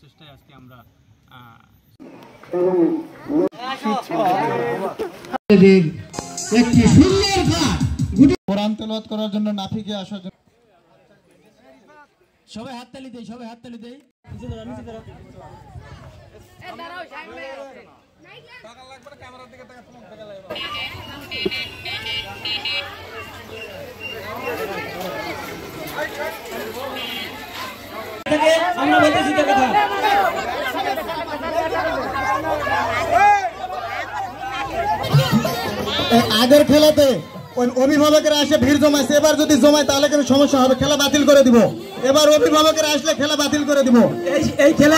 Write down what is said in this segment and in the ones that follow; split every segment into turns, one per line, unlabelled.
প্রচেষ্টায় আজকে আমরা
একটি সুন্দর ঘাট কোরআন তেলাওয়াত করার জন্য নাফিকে আসার জন্য
সবাই হাততালি দেই, সবাই হাততালি দেই। নিচে দাঁড়া, নিচে দাঁড়া। এ দাঁড়াও, সামনে টাকা লাগবে না, ক্যামেরার দিকে টাকা ফোন টাকা লাগবে। আমরা বলতেছি তো কথা।
আগের খেলাতে ওই অভিভাবকেরা এসে ভিড় জমাইছে, এবার যদি জমায় তাহলে কোনো সমস্যা হবে, খেলা বাতিল করে দিব। এবার অভিভাবকেরা আসলে খেলা বাতিল করে দিব।
এই খেলা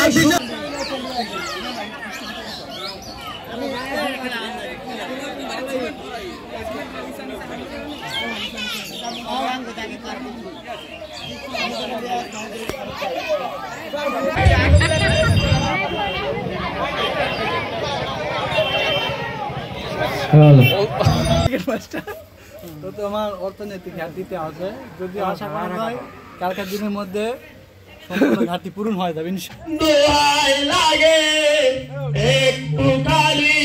তো তোমার অর্থনৈতিক ঘাটতিতে আছে, যদি আশা করা হয় কালকের দিনের মধ্যে সম্পূর্ণ ঘাটতি পূরণ হয়ে যাবে
দোয়াই লাগে একটু খালি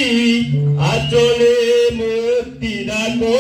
আচলে মুক্তি রাখো।